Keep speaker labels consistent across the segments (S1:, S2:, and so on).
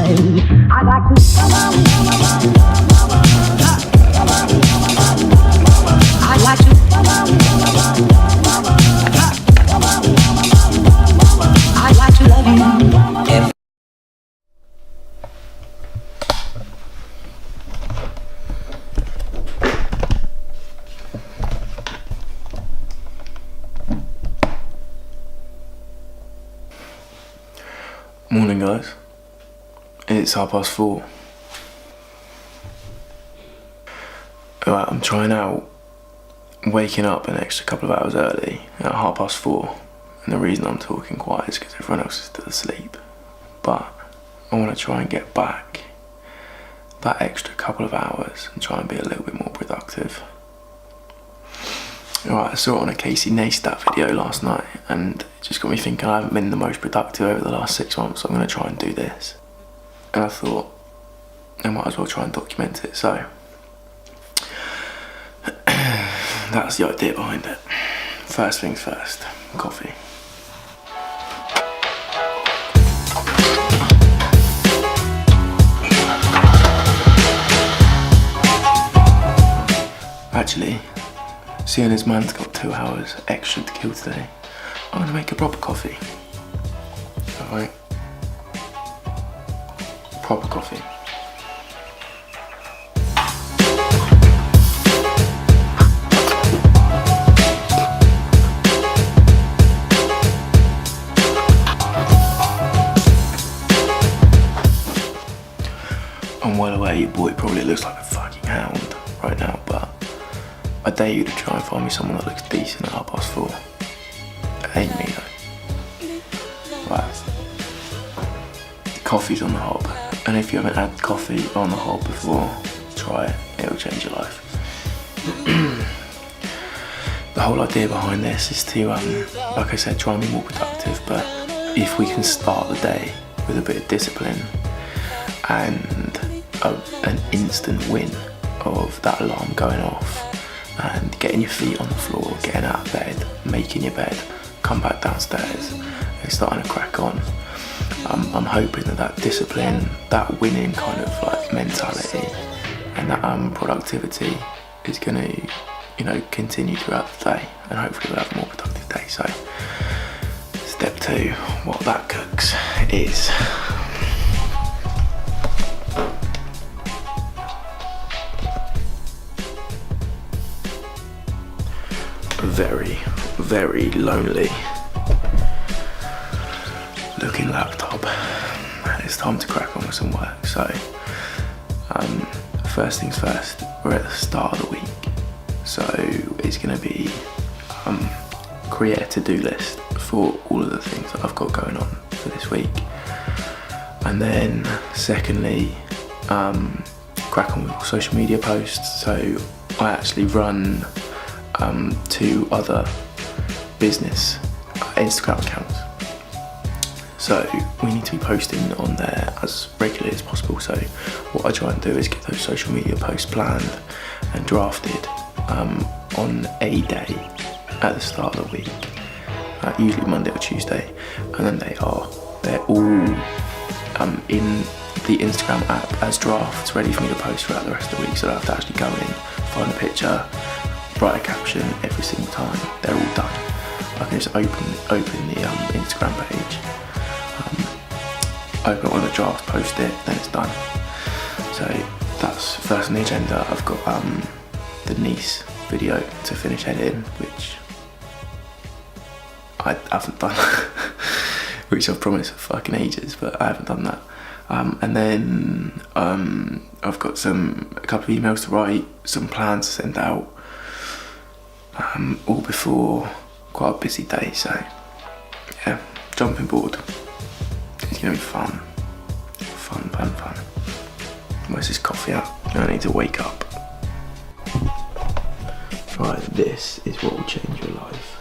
S1: I like to. I like to. I like to love you.
S2: Morning, guys. It's 4:30. Alright, I'm trying out waking up an extra couple of hours early at 4:30, and the reason I'm talking quiet is because everyone else is still asleep. But I want to try and get back that extra couple of hours and try and be a little bit more productive. Alright, I saw it on a Casey Neistat video last night, and it just got me thinking I haven't been the most productive over the last 6 months, so I'm going to try and do this. And I thought I might as well try and document it, so that's the idea behind it. First things first, coffee. Actually, seeing as man's got 2 hours extra to kill today, I'm gonna make a proper coffee. Alright? Proper coffee. I'm well aware your boy probably looks like a fucking hound right now, but I dare you to try and find me someone that looks decent at 4:30. It ain't me though. Right. Coffee's on the hob, and if you haven't had coffee on the hob before, try it. It'll change your life. The whole idea behind this is to, like I said, try and be more productive, but if we can start the day with a bit of discipline and an instant win of that alarm going off, and getting your feet on the floor, getting out of bed, making your bed, come back downstairs and starting to crack on. I'm hoping that discipline, that winning kind of like mentality and that productivity is going to, continue throughout the day, and hopefully we'll have a more productive day. So step 2, what that cooks is very, very lonely looking laptop. It's time to crack on with some work. So first things first, we're at the start of the week, so it's going to be create a to-do list for all of the things that I've got going on for this week, and then secondly crack on with social media posts. So I actually run 2 other business Instagram accounts, so we need to be posting on there as regularly as possible. So what I try and do is get those social media posts planned and drafted on a day at the start of the week, usually Monday or Tuesday, and then they're all in the Instagram app as drafts, ready for me to post throughout the rest of the week. So I have to actually go in, find a picture, write a caption every single time. They're all done. I can just open the Instagram page, open one of the drafts, post it, then it's done. So that's first on the agenda. I've got the niece video to finish editing, which I haven't done, which I've promised for fucking ages, but I haven't done that. And then I've got a couple of emails to write, some plans to send out, all before quite a busy day. So yeah, jumping board. It's gonna be fun. Where's this coffee at? I need to wake up. Right, this is what will change your life.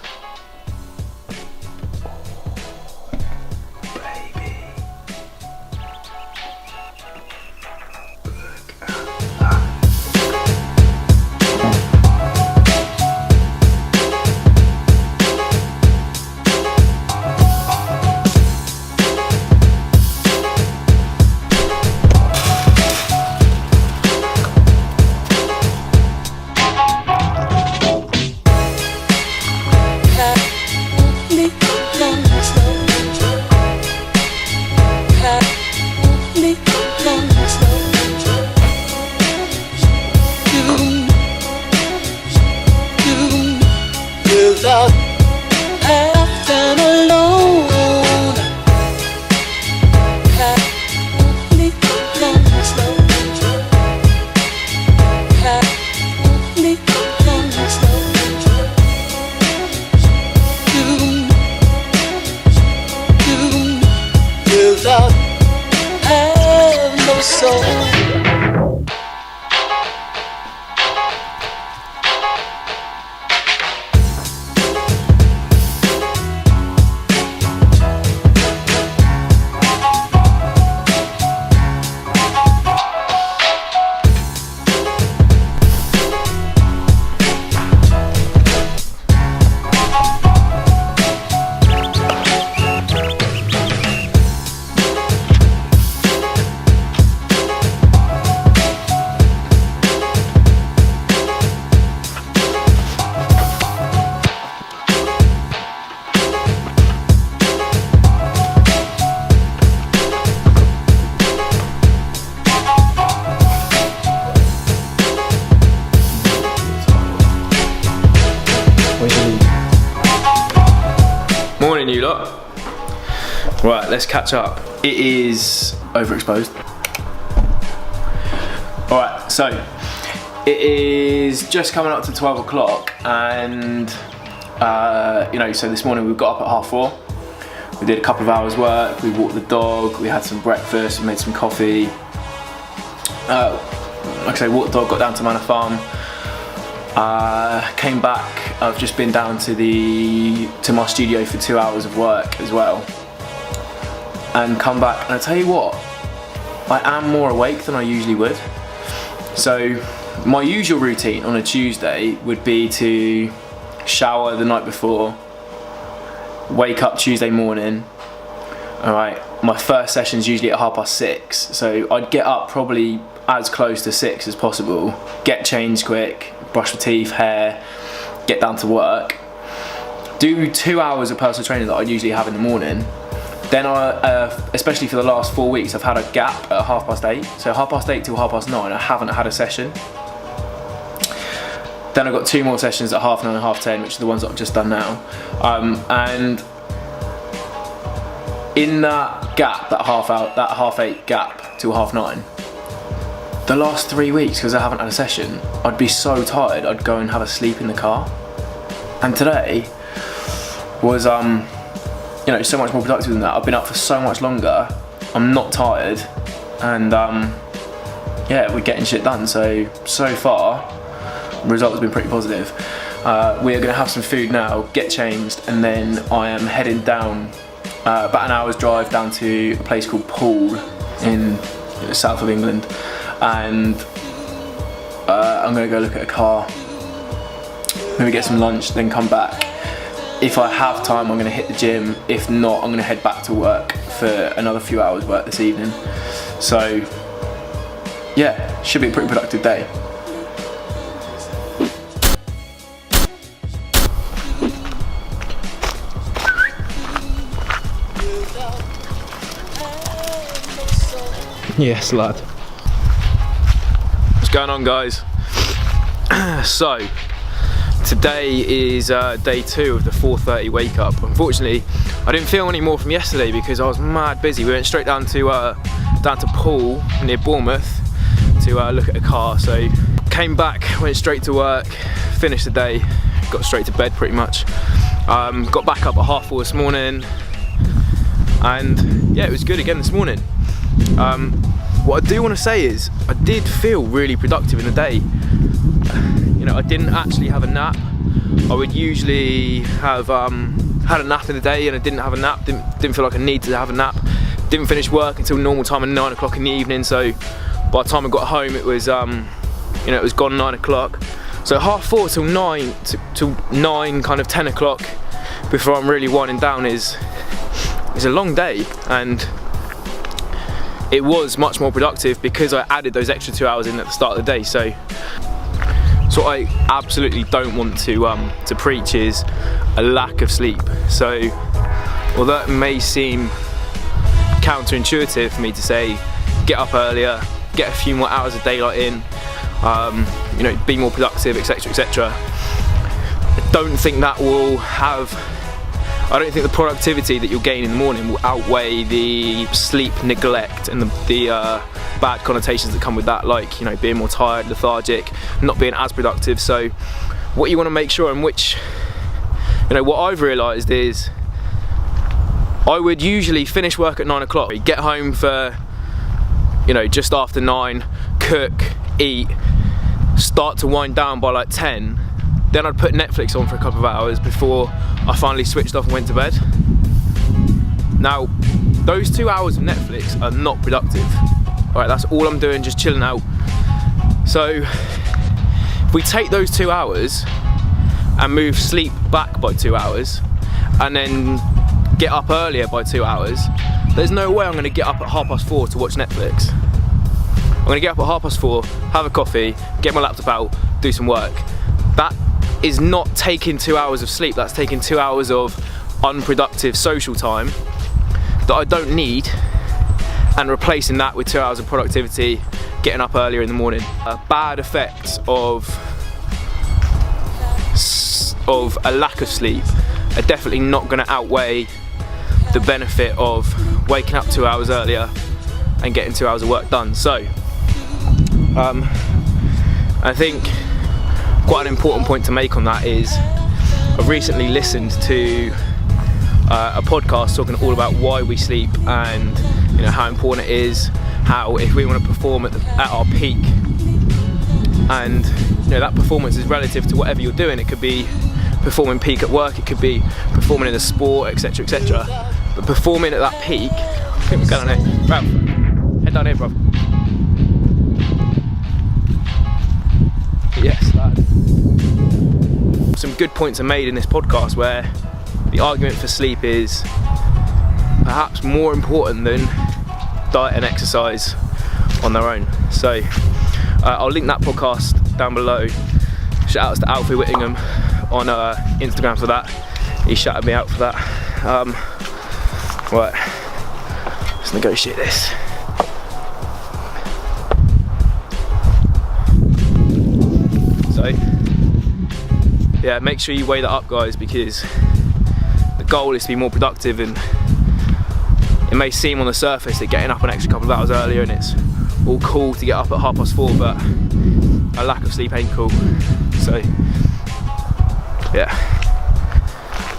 S3: Without acting alone, without having no soul.
S2: Morning, you lot. Right, let's catch up. It is overexposed. Alright, so it is just coming up to 12 o'clock, and so this morning we got up at 4:30. We did a couple of hours work, we walked the dog, we had some breakfast, we made some coffee. Like I say, walked the dog, got down to Manor Farm. Came back. I've just been down to my studio for 2 hours of work as well, and come back. And I tell you what, I am more awake than I usually would. So my usual routine on a Tuesday would be to shower the night before, wake up Tuesday morning. All right, my first session's usually at 6:30, so I'd get up probably as close to 6 as possible, get changed quick, brush my teeth, hair, get down to work, do 2 hours of personal training that I usually have in the morning. Then especially for the last 4 weeks, I've had a gap at 8:30. So 8:30 till 9:30, I haven't had a session. Then I've got 2 more sessions at 9:30 and 10:30, which are the ones that I've just done now. And in that gap, that 8:30 gap till 9:30, the last 3 weeks, because I haven't had a session, I'd be so tired I'd go and have a sleep in the car. And today was so much more productive than that. I've been up for so much longer, I'm not tired, and we're getting shit done. So far, the result has been pretty positive. We are going to have some food now, get changed, and then I am heading down about an hour's drive down to a place called Poole in the south of England, and I'm going to go look at a car, maybe get some lunch, then come back. If I have time, I'm going to hit the gym. If not, I'm going to head back to work for another few hours work this evening. So yeah, should be a pretty productive day. Yes, lad. What's going on, guys? So today is day 2 of the 4:30 wake up. Unfortunately, I didn't film any more from yesterday because I was mad busy. We went straight down to Poole near Bournemouth to look at a car. So came back, went straight to work, finished the day, got straight to bed pretty much. Got back up at 4:30 this morning, and yeah, it was good again this morning. What I do want to say is I did feel really productive in the day. I didn't actually have a nap. I would usually have had a nap in the day, and I didn't have a nap. Didn't feel like I needed to have a nap. Didn't finish work until normal time at 9 o'clock in the evening. So by the time I got home, it was it was gone 9 o'clock. So 4:30 till 9, kind of 10 o'clock before I'm really winding down is a long day, and it was much more productive because I added those extra 2 hours in at the start of the day. So what I absolutely don't want to preach is a lack of sleep. So although it may seem counterintuitive for me to say get up earlier, get a few more hours of daylight in, you know, be more productive, etc, etc. I don't think the productivity that you'll gain in the morning will outweigh the sleep neglect and the bad connotations that come with that, like, you know, being more tired, lethargic, not being as productive. So what you want to make sure, and which, you know, what I've realised is I would usually finish work at 9 o'clock, get home for, you know, just after 9, cook, eat, start to wind down by like 10, then I'd put Netflix on for a couple of hours before I finally switched off and went to bed. Now, those 2 hours of Netflix are not productive. Alright, that's all I'm doing, just chilling out. So, if we take those 2 hours and move sleep back by 2 hours, and then get up earlier by 2 hours, there's no way I'm going to get up at 4:30 to watch Netflix. I'm going to get up at 4:30, have a coffee, get my laptop out, do some work. That is not taking 2 hours of sleep, that's taking 2 hours of unproductive social time that I don't need, and replacing that with 2 hours of productivity, getting up earlier in the morning. Bad effects of a lack of sleep are definitely not going to outweigh the benefit of waking up 2 hours earlier and getting 2 hours of work done. So I think quite an important point to make on that is I've recently listened to a podcast talking all about why we sleep, and, you know, how important it is, how if we want to perform at our peak, and, you know, that performance is relative to whatever you're doing. It could be performing peak at work, it could be performing in a sport, etc, etc, but performing at that peak, I think we're going down here, Ralph, head down here, bro. Yes, lad. Some good points are made in this podcast where the argument for sleep is perhaps more important than diet and exercise on their own. So I'll link that podcast down below. Shout outs to Alfie Whittingham on Instagram for that. He shouted me out for that. Right, let's negotiate this. So yeah, make sure you weigh that up, guys, because the goal is to be more productive, and it may seem on the surface that getting up an extra couple of hours earlier and it's all cool to get up at 4:30, but a lack of sleep ain't cool. So yeah,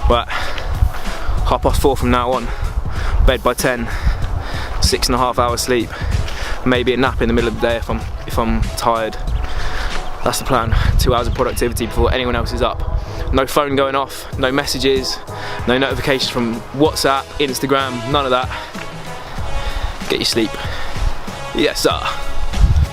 S2: but 4:30 from now on, bed by 10, 6.5 hours sleep, maybe a nap in the middle of the day if I'm tired. That's the plan. 2 hours of productivity before anyone else is up. No phone going off, no messages, no notifications from WhatsApp, Instagram, none of that. Get your sleep. Yes, sir.